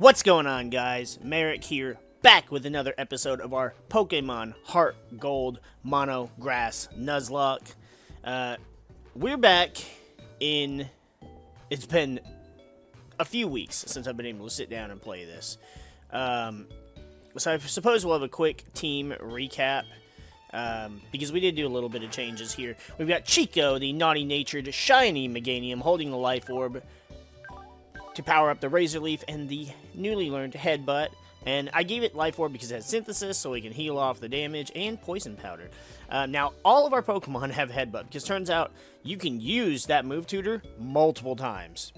What's going on, guys? MariK here, back with another episode of our Pokemon HeartGold Mono Grass Nuzlocke. We're back in... It's been a few weeks since I've been able to sit down and play this. So I suppose we'll have a quick team recap, because we did do a little bit of changes here. We've got Chico, the naughty-natured, shiny Meganium, holding the Life Orb to power up the Razor Leaf and the newly learned Headbutt. And I gave it Life Orb because it has Synthesis, so we can heal off the damage, and Poison Powder. Now, all of our Pokemon have Headbutt, because turns out you can use that move tutor multiple times.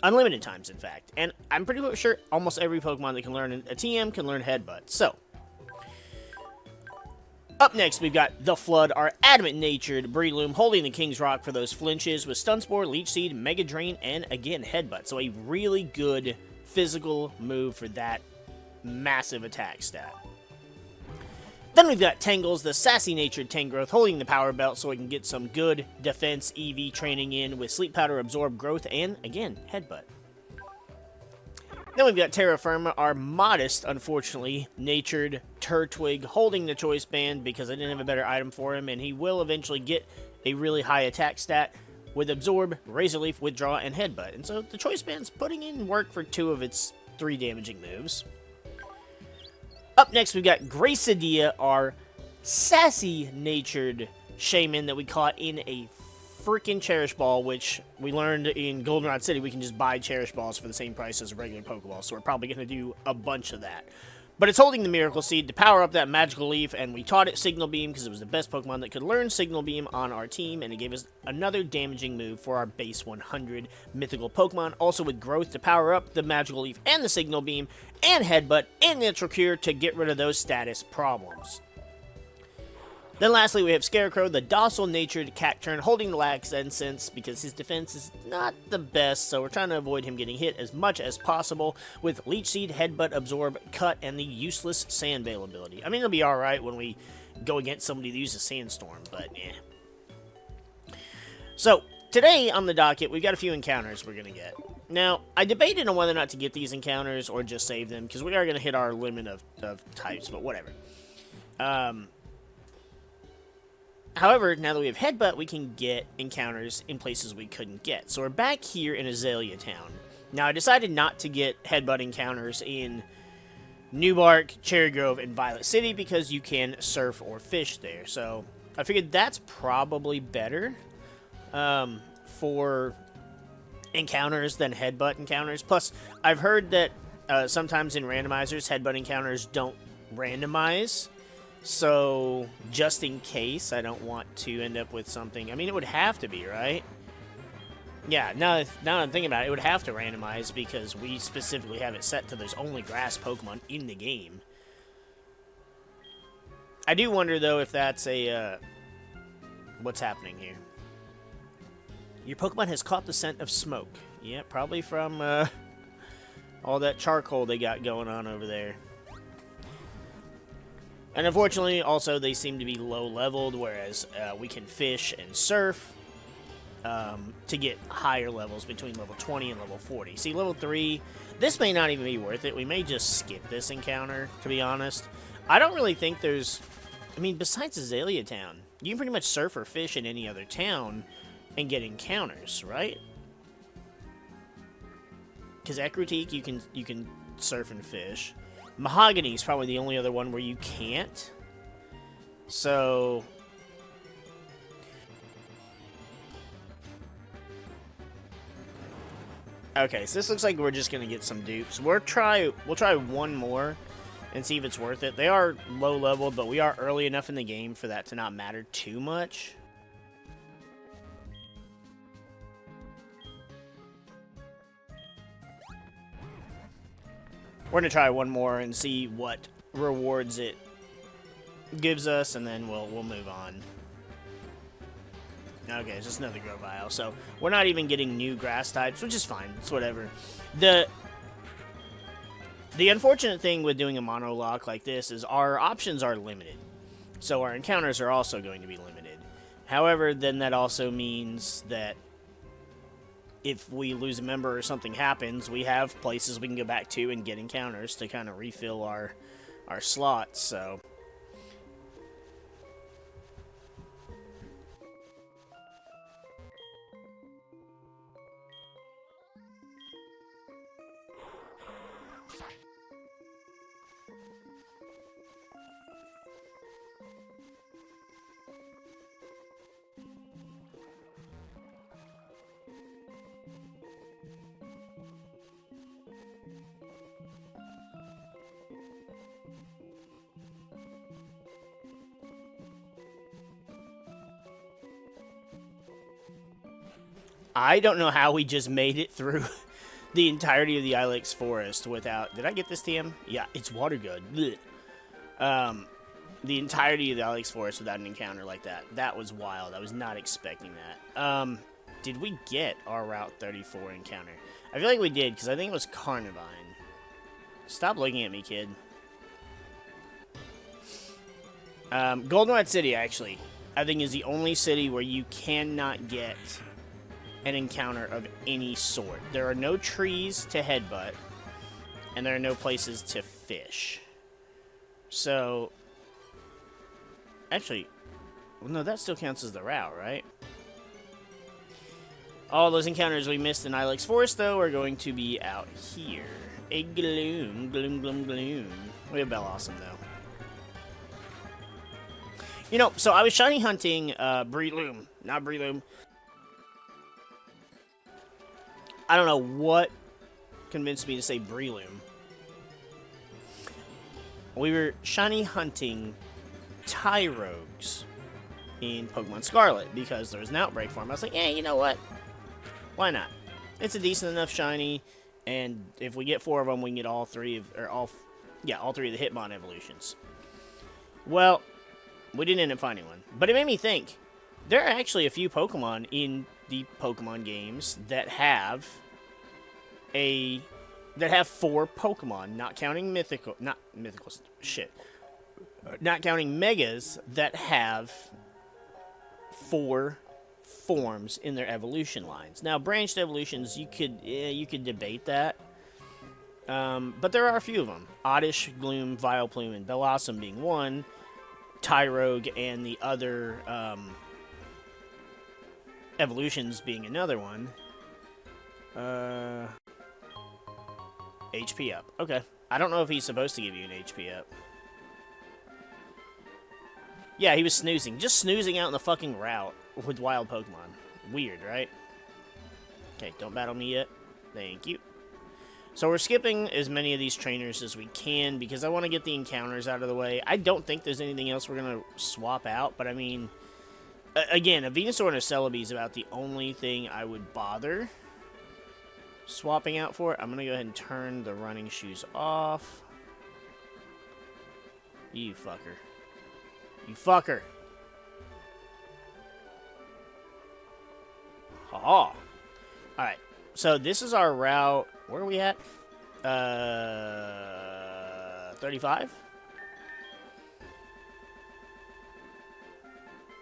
Unlimited times, in fact. And I'm pretty sure almost every Pokemon that can learn a TM can learn Headbutt. So, up next, we've got the Flood, our adamant-natured Breloom, holding the King's Rock for those flinches with Stun Spore, Leech Seed, Mega Drain, and, again, Headbutt. So a really good physical move for that massive attack stat. Then we've got Tangles, the sassy-natured Tangrowth, holding the Power Belt so we can get some good defense EV training in with Sleep Powder, Absorb, Growth, and, again, Headbutt. Then we've got Terra Firma, our modest, unfortunately, natured Turtwig, holding the Choice Band because I didn't have a better item for him, and he will eventually get a really high attack stat with Absorb, Razor Leaf, Withdraw, and Headbutt. And so the Choice Band's putting in work for 2 of its 3 damaging moves. Up next, we've got Gracidia, our sassy-natured Shaman that we caught in a freaking Cherish Ball, which we learned in Goldenrod City we can just buy Cherish Balls for the same price as a regular Pokeball, so we're probably going to do a bunch of that. But it's holding the Miracle Seed to power up that Magical Leaf, and we taught it Signal Beam because it was the best Pokemon that could learn Signal Beam on our team, and it gave us another damaging move for our base 100 mythical Pokemon, also with Growth to power up the Magical Leaf and the Signal Beam, and Headbutt, and Natural Cure to get rid of those status problems. Then lastly, we have Scarecrow, the docile-natured Cacturn, holding the Lax Incense because his defense is not the best, so we're trying to avoid him getting hit as much as possible with Leech Seed, Headbutt, Absorb, Cut, and the useless Sand Veil ability. I mean, it'll be alright when we go against somebody that uses Sandstorm, but yeah. So, today on the docket, we've got a few encounters we're going to get. Now, I debated on whether or not to get these encounters or just save them, because we are going to hit our limit of types, but whatever. However, now that we have Headbutt, we can get encounters in places we couldn't get. So we're back here in Azalea Town. Now, I decided not to get Headbutt encounters in Newbark, Cherry Grove, and Violet City because you can surf or fish there. So I figured that's probably better for encounters than Headbutt encounters. Plus, I've heard that sometimes in randomizers, Headbutt encounters don't randomize. So, just in case, I don't want to end up with something... I mean, it would have to be, right? Yeah, now that I'm thinking about it, it would have to randomize because we specifically have it set to there's only grass Pokemon in the game. I do wonder, though, if that's a... what's happening here? Your Pokemon has caught the scent of smoke. Yeah, probably from all that charcoal they got going on over there. And unfortunately, also, they seem to be low-leveled, whereas we can fish and surf to get higher levels between level 20 and level 40. See, level 3, this may not even be worth it. We may just skip this encounter, to be honest. I don't really think there's... I mean, besides Azalea Town, you can pretty much surf or fish in any other town and get encounters, right? Because Ecruteak, you can surf and fish. Mahogany is probably the only other one where you can't. So... okay, so this looks like we're just going to get some dupes. We'll try one more and see if it's worth it. They are low level, but we are early enough in the game for that to not matter too much. We're going to try one more and see what rewards it gives us, and then we'll move on. Okay, it's just another Grovyle. So, we're not even getting new grass types, which is fine. It's whatever. The unfortunate thing with doing a monologue like this is our options are limited. So, our encounters are also going to be limited. However, then that also means that if we lose a member or something happens, we have places we can go back to and get encounters to kind of refill our slots, so... I don't know how we just made it through the entirety of the Ilex Forest without... Did I get this TM? Yeah, it's water good. The entirety of the Ilex Forest without an encounter like that. That was wild. I was not expecting that. Did we get our Route 34 encounter? I feel like we did, because I think it was Carnivine. Stop looking at me, kid. Goldenrod City, actually, I think is the only city where you cannot get an encounter of any sort. There are no trees to headbutt, and there are no places to fish. So, actually, well, no, that still counts as the route, right? All those encounters we missed in Ilex Forest, though, are going to be out here. A gloom, gloom, gloom, gloom. We have Bellawesome, though. You know, so I was shiny hunting Breloom, not Breloom. I don't know what convinced me to say Breloom. We were shiny hunting Tyrogues in Pokemon Scarlet because there was an outbreak for him. I was like, you know what? Why not? It's a decent enough shiny, and if we get 4 of them, we can get all 3 of all 3 of the Hitmon evolutions. Well, we didn't end up finding one, but it made me think. There are actually a few Pokemon in the Pokemon games that have 4 Pokemon, not counting not counting Megas, that have 4 forms in their evolution lines. Now, branched evolutions, you could debate that, but there are a few of them. Oddish, Gloom, Vileplume, and Bellawesome being one. Tyrogue and the other evolutions being another one. HP up. Okay. I don't know if he's supposed to give you an HP up. Yeah, he was snoozing. Just snoozing out in the fucking route with wild Pokemon. Weird, right? Okay, don't battle me yet. Thank you. So we're skipping as many of these trainers as we can because I want to get the encounters out of the way. I don't think there's anything else we're going to swap out, but I mean... Again, a Venusaur and a Celebi is about the only thing I would bother swapping out for it. I'm going to go ahead and turn the running shoes off. You fucker. You fucker. Ha-ha. Alright, so this is our route. Where are we at? 35?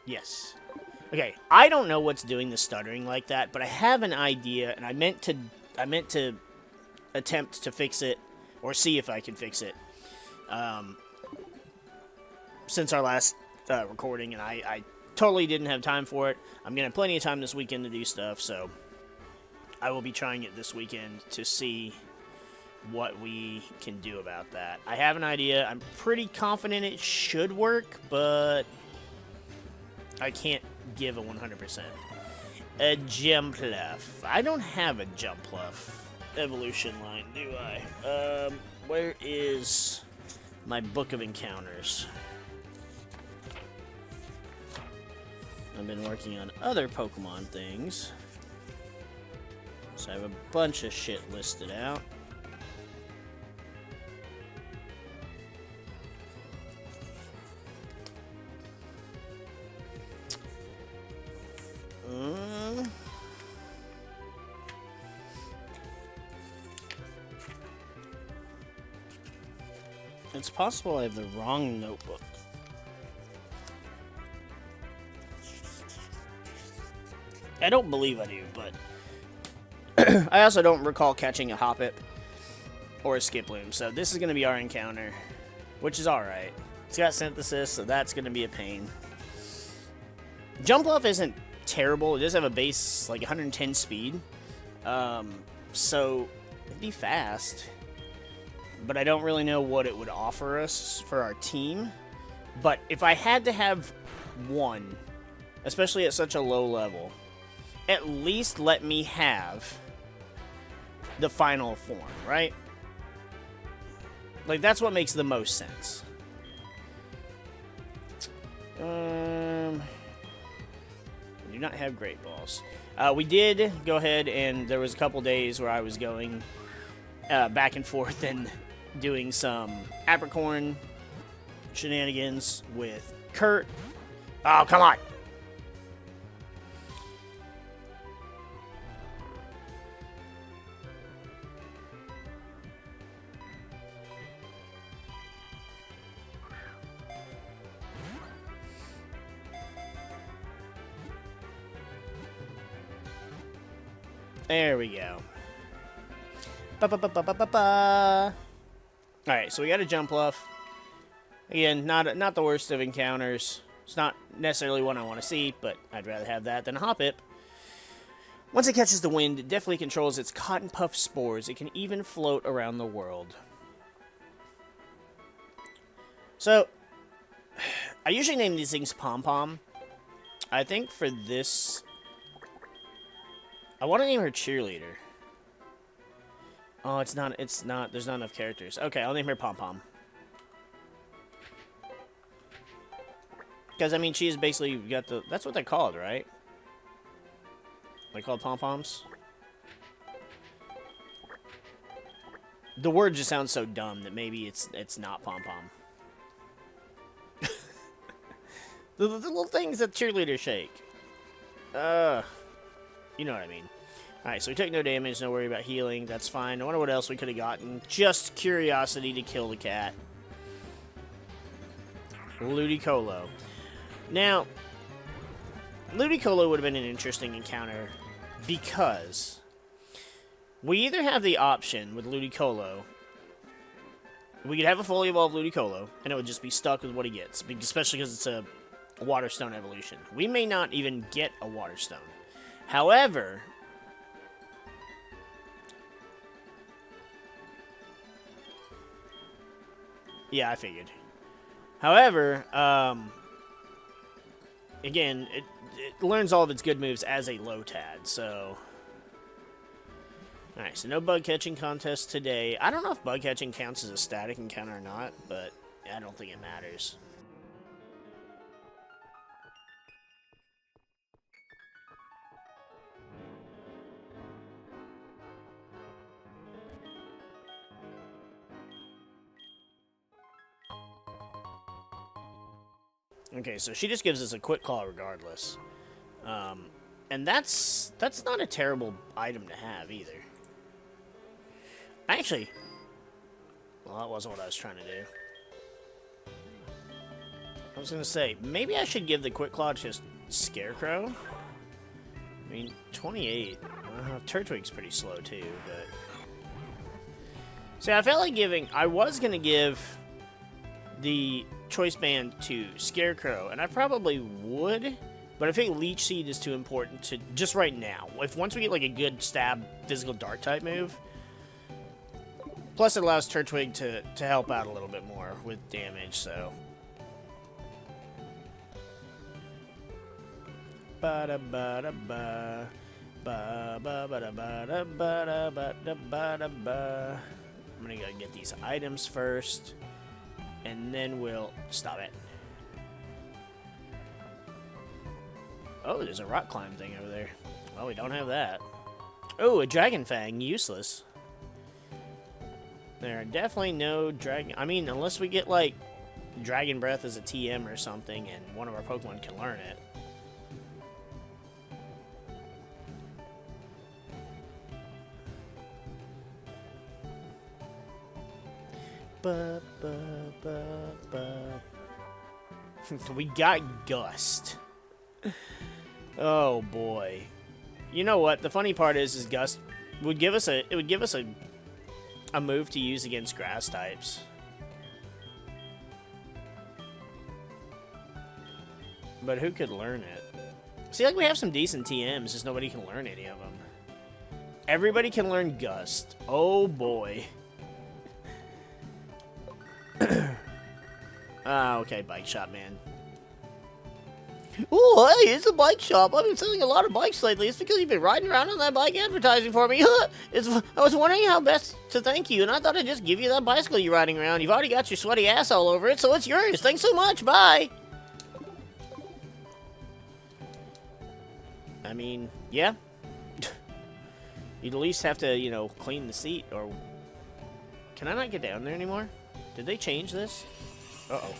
Yes. Okay, I don't know what's doing the stuttering like that, but I have an idea, and I meant to attempt to fix it, or see if I can fix it, since our last recording, and I totally didn't have time for it. I'm gonna have plenty of time this weekend to do stuff, so I will be trying it this weekend to see what we can do about that. I have an idea. I'm pretty confident it should work, but I can't give a 100%. A Jumpluff. I don't have a Jumpluff evolution line, do I? Where is my book of encounters? I've been working on other Pokemon things, so I have a bunch of shit listed out. It's possible I have the wrong notebook. I don't believe I do, but I also don't recall catching a Hoppip or a Skiploom, so this is going to be our encounter, which is alright. It's got Synthesis, so that's going to be a pain. Jump Off isn't terrible. It does have a base, like, 110 speed. So, it'd be fast. But I don't really know what it would offer us for our team. But if I had to have one, especially at such a low level, at least let me have the final form, right? Like, that's what makes the most sense. We do not have Great Balls. We did go ahead, and there was a couple days where I was going back and forth and doing some Apricorn shenanigans with Kurt. Oh, come on! There we go. Alright, so we got a Jumpluff. Again, not the worst of encounters. It's not necessarily one I want to see, but I'd rather have that than a Hoppip. Once it catches the wind, it definitely controls its cotton puff spores. It can even float around the world. So, I usually name these things Pom-Pom. I think for this, I want to name her Cheerleader. Oh, it's not, there's not enough characters. Okay, I'll name her Pom-Pom. Because, I mean, she is basically got the, that's what they're called, right? They're called Pom-Poms? The word just sounds so dumb that maybe it's not Pom-Pom. the little things that cheerleaders shake. You know what I mean. Alright, so we took no damage, no worry about healing. That's fine. I wonder what else we could have gotten. Just curiosity to kill the cat. Ludicolo. Now, Ludicolo would have been an interesting encounter because we either have the option with Ludicolo, we could have a fully evolved Ludicolo, and it would just be stuck with what he gets, especially because it's a Water Stone evolution. We may not even get a Water Stone. However, yeah, I figured. However, again, it learns all of its good moves as a Lotad, so... Alright, so no bug catching contest today. I don't know if bug catching counts as a static encounter or not, but I don't think it matters. Okay, so she just gives us a quick claw regardless. And that's not a terrible item to have either. Actually, well, that wasn't what I was trying to do. I was going to say, maybe I should give the quick claw to just Scarecrow. I mean, 28. Turtwig's pretty slow too, but... See, I felt like giving... I was going to give the Choice Band to Scarecrow, and I probably would, but I think Leech Seed is too important to just right now. If once we get like a good stab physical dark type move, plus it allows Turtwig to help out a little bit more with damage, so. Ba-da-ba-da-ba. Ba-ba-ba-da-ba-da-ba-da-ba-da-ba. I'm gonna go get these items first, and then we'll stop it. Oh, there's a rock climb thing over there. Well, we don't have that. Oh, a Dragon Fang, useless. There are definitely no dragon. I mean, unless we get like Dragon Breath as a TM or something, and one of our Pokemon can learn it. We got Gust. Oh boy. You know what? The funny part is Gust would give us a move to use against grass types. But who could learn it? See, like, we have some decent TMs, just nobody can learn any of them. Everybody can learn Gust. Oh, boy. Ah, okay, bike shop, man. Oh, hey, it's a bike shop. I've been selling a lot of bikes lately. It's because you've been riding around on that bike advertising for me. I was wondering how best to thank you, and I thought I'd just give you that bicycle you're riding around. You've already got your sweaty ass all over it, so it's yours. Thanks so much. Bye. I mean, yeah. You'd at least have to, you know, clean the seat, or... Can I not get down there anymore? Did they change this? Uh-oh.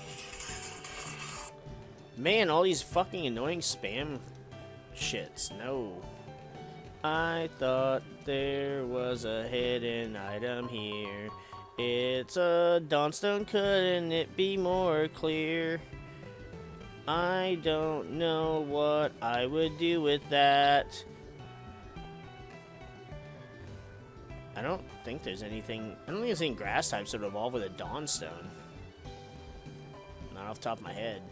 Man, all these fucking annoying spam shits. No. I thought there was a hidden item here. It's a Dawnstone, couldn't it be more clear? I don't know what I would do with that. I don't think there's anything... I don't think there's any grass types that would evolve with a Dawnstone. Not off the top of my head.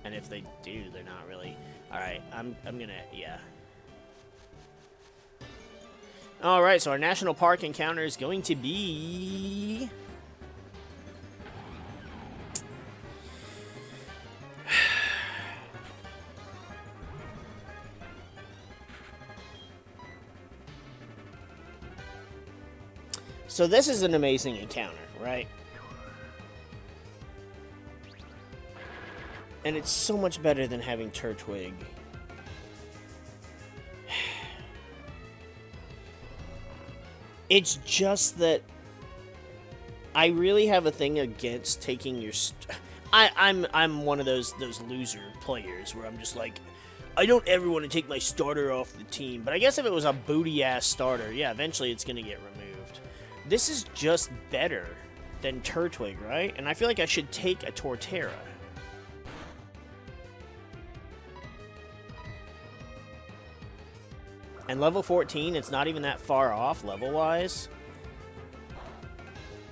And if they do, they're not really. Alright, I'm gonna, yeah. Alright, so our national park encounter is going to be... So this is an amazing encounter, right? And it's so much better than having Turtwig. It's just that I really have a thing against taking your... I'm one of those loser players where I'm just like, I don't ever want to take my starter off the team. But I guess if it was a booty-ass starter, yeah, eventually it's going to get removed. This is just better than Turtwig, right? And I feel like I should take a Torterra. And level 14, it's not even that far off level-wise.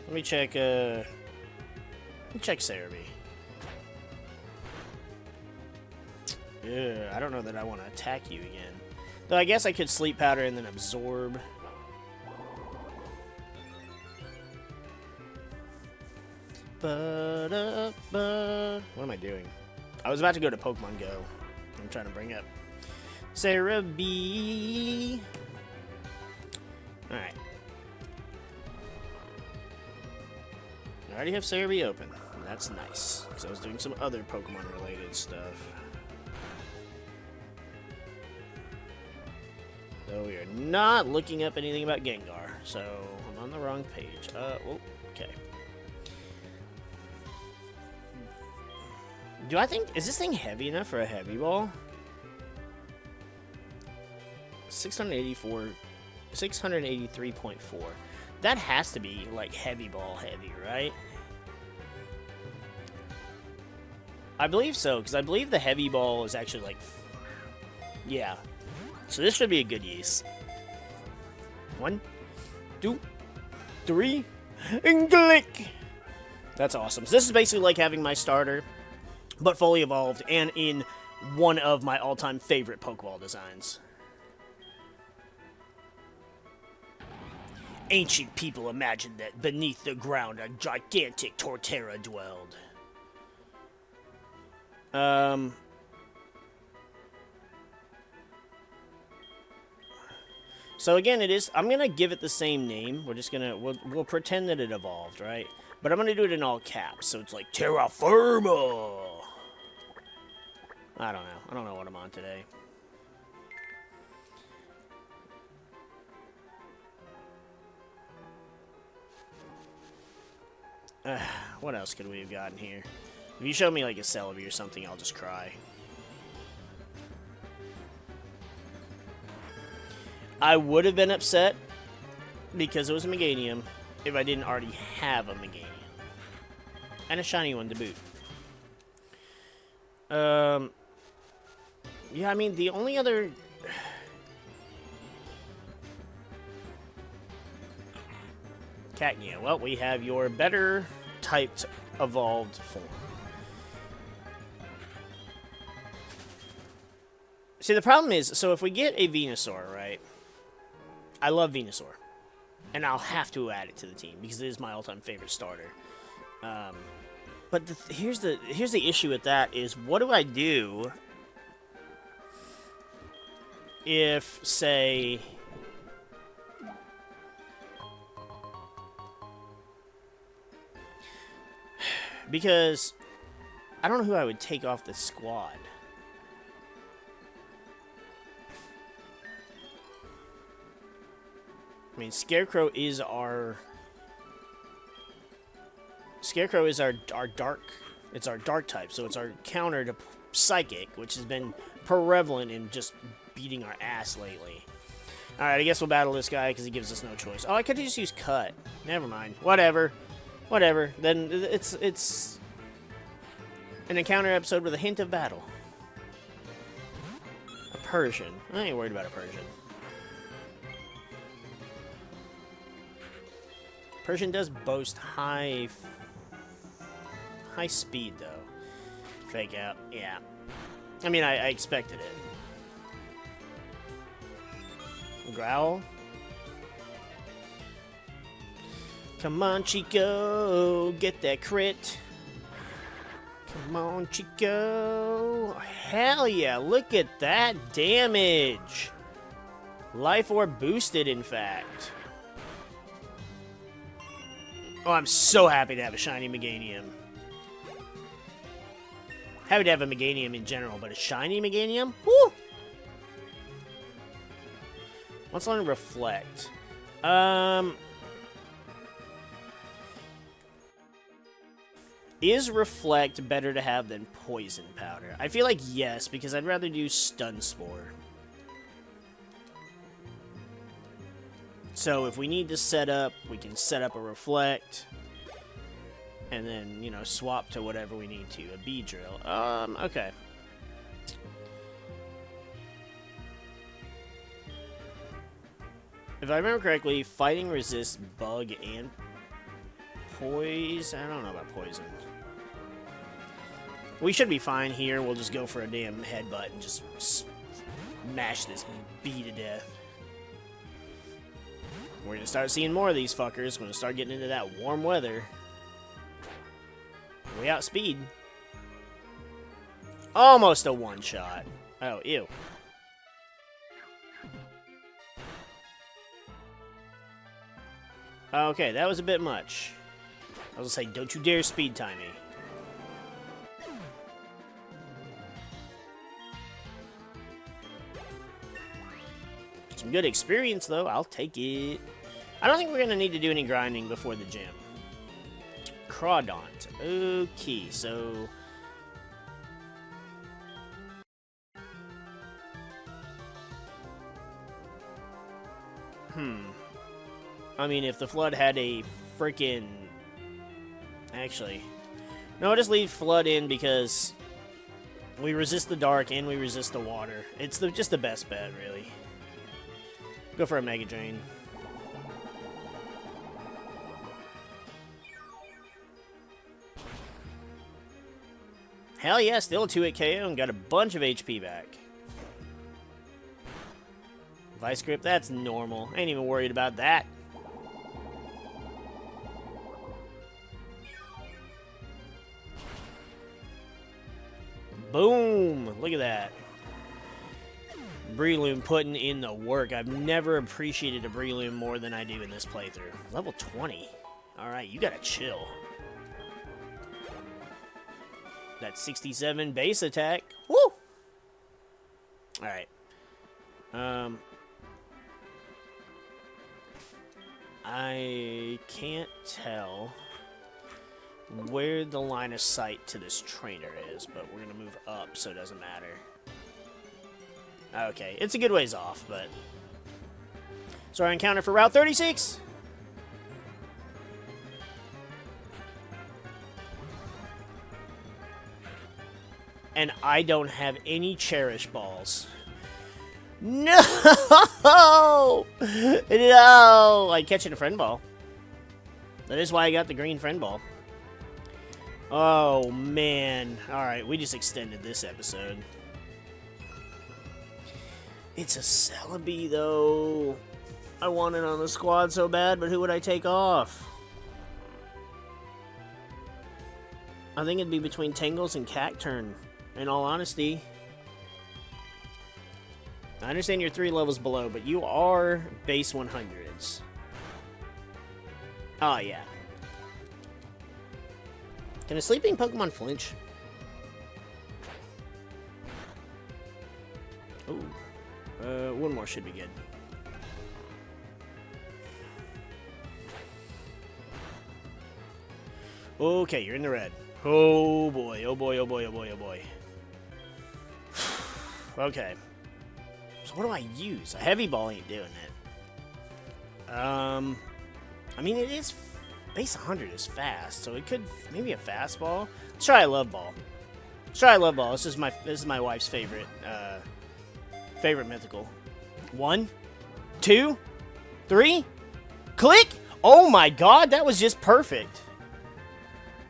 Let me check Cerebi. I don't know that I want to attack you again. Though I guess I could Sleep Powder and then Absorb. What am I doing? I was about to go to Pokemon Go. I'm trying to bring up Cerebi. Alright. I already have Cerebi open. That's nice. Because I was doing some other Pokemon related stuff. So we are not looking up anything about Gengar. So I'm on the wrong page. Oh, okay. Do I think... Is this thing heavy enough for a heavy ball? 683.4. That has to be, like, heavy ball heavy, right? I believe so, because I believe the heavy ball is actually, like... Yeah. So this should be a good use. 1, 2, 3, and click! That's awesome. So this is basically like having my starter, but fully evolved, and in one of my all-time favorite Pokeball designs. Ancient people imagined that beneath the ground a gigantic Torterra dwelled. So again, it is... I'm gonna give it the same name. We're just gonna... We'll pretend that it evolved, right? But I'm gonna do it in all caps, so it's like Terra Firma! I don't know. I don't know what I'm on today. What else could we have gotten here? If you show me like a Celebi or something, I'll just cry. I would have been upset because it was a Meganium if I didn't already have a Meganium. And a shiny one to boot. Yeah, I mean, the only other... Cacnea. Well, we have your better typed evolved form. See, the problem is, so if we get a Venusaur, right? I love Venusaur. And I'll have to add it to the team because it is my all-time favorite starter. But here's the issue with that is, what do I do if, say, because I don't know who I would take off the squad. I mean, Scarecrow is our dark. It's our dark type, so it's our counter to Psychic, which has been prevalent in just beating our ass lately. All right, I guess we'll battle this guy because he gives us no choice. Oh, I could just use Cut. Never mind. Whatever. Then it's an encounter episode with a hint of battle. A Persian. I ain't worried about a Persian. Persian does boast high speed, though. Fake out. Yeah. I mean, I expected it. Growl. Come on, Chico. Get that crit. Come on, Chico. Hell yeah. Look at that damage. Life Orb boosted, in fact. Oh, I'm so happy to have a shiny Meganium. Happy to have a Meganium in general, but a shiny Meganium? Woo! Let's learn Reflect. Is Reflect better to have than Poison Powder? I feel like yes, because I'd rather do Stun Spore. So if we need to set up, we can set up a Reflect. And then, you know, swap to whatever we need to. A Beedrill. Okay. If I remember correctly, fighting resists Bug and Poison. I don't know about Poison. We should be fine here. We'll just go for a damn headbutt and just smash this bee to death. We're going to start seeing more of these fuckers. We're going to start getting into that warm weather. We outspeed. Almost a one-shot. Oh, ew. Okay, that was a bit much. I was going to say, don't you dare speed time me. Some good experience, though. I'll take it. I don't think we're going to need to do any grinding before the gym. Crawdaunt. Okay, so... I mean, if the Flood had a freaking... Actually... No, I'll just leave Flood in because we resist the dark and we resist the water. It's just the best bet, really. Go for a Mega Drain. Hell yeah, still a 2-hit KO and got a bunch of HP back. Vice Grip, that's normal. Ain't even worried about that. Boom! Look at that. Breloom putting in the work. I've never appreciated a Breloom more than I do in this playthrough. Level 20. Alright, you gotta chill. That 67 base attack. Woo! Alright. I can't tell where the line of sight to this trainer is, but we're gonna move up so it doesn't matter. Okay, it's a good ways off, but... So our encounter for Route 36! And I don't have any Cherish Balls. No! No! I catch it in a Friend Ball. That is why I got the green friend ball. Oh, man. Alright, we just extended this episode. It's a Celebi, though. I want it on the squad so bad, but who would I take off? I think it'd be between Tangles and Cacturn, in all honesty. I understand you're 3 levels below, but you are base 100s. Oh, yeah. Can a sleeping Pokemon flinch? Ooh. One more should be good. Okay, you're in the red. Oh boy, oh boy, oh boy, oh boy, oh boy. Okay. So what do I use? A heavy ball ain't doing it. I mean, it is... Base 100 is fast, so it could... Maybe a fastball? Let's try a love ball. Let's try a love ball. This is my wife's favorite, favorite mythical. 1, 2, 3... Click! Oh my god, that was just perfect.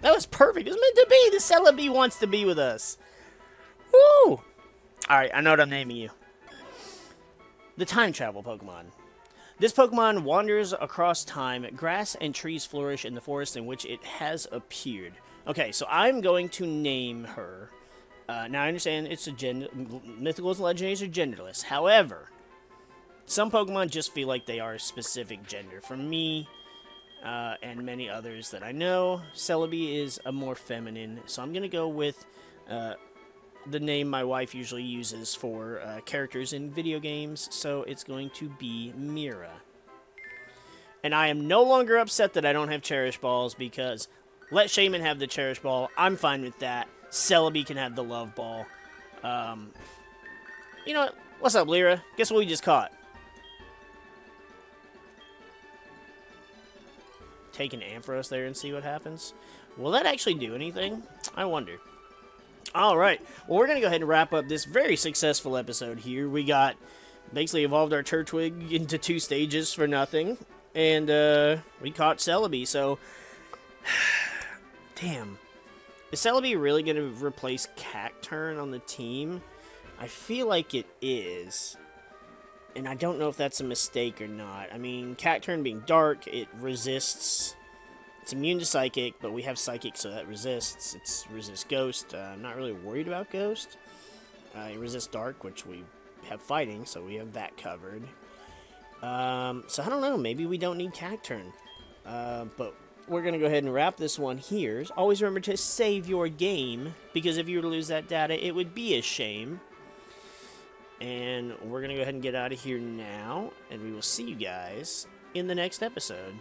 That was perfect. It was meant to be. The Celebi wants to be with us. Woo! Alright, I know what I'm naming you. The time travel Pokemon. This Pokemon wanders across time. Grass and trees flourish in the forest in which it has appeared. Okay, so I'm going to name her. Now, I understand it's a mythicals and legendaries are genderless. However, some Pokemon just feel like they are a specific gender. For me, and many others that I know, Celebi is a more feminine. So I'm going to go with the name my wife usually uses for characters in video games. So it's going to be Mira. And I am no longer upset that I don't have Cherish Balls, because let Shaman have the Cherish Ball. I'm fine with that. Celebi can have the Love Ball. You know what? What's up, Lyra? Guess what we just caught? Take an Ampharos there and see what happens. Will that actually do anything? I wonder. Alright, well, we're going to go ahead and wrap up this very successful episode here. We got, basically evolved our Turtwig into 2 stages for nothing. And, we caught Celebi, so... Damn. Is Celebi really going to replace Cacturn on the team? I feel like it is. And I don't know if that's a mistake or not. I mean, Cacturn being dark, it resists... It's immune to Psychic, but we have Psychic, so that resists. It resists Ghost. I'm not really worried about Ghost. It resists Dark, which we have Fighting, so we have that covered. So I don't know. Maybe we don't need Cacturn. But we're going to go ahead and wrap this one here. Always remember to save your game, because if you were to lose that data, it would be a shame. And we're going to go ahead and get out of here now, and we will see you guys in the next episode.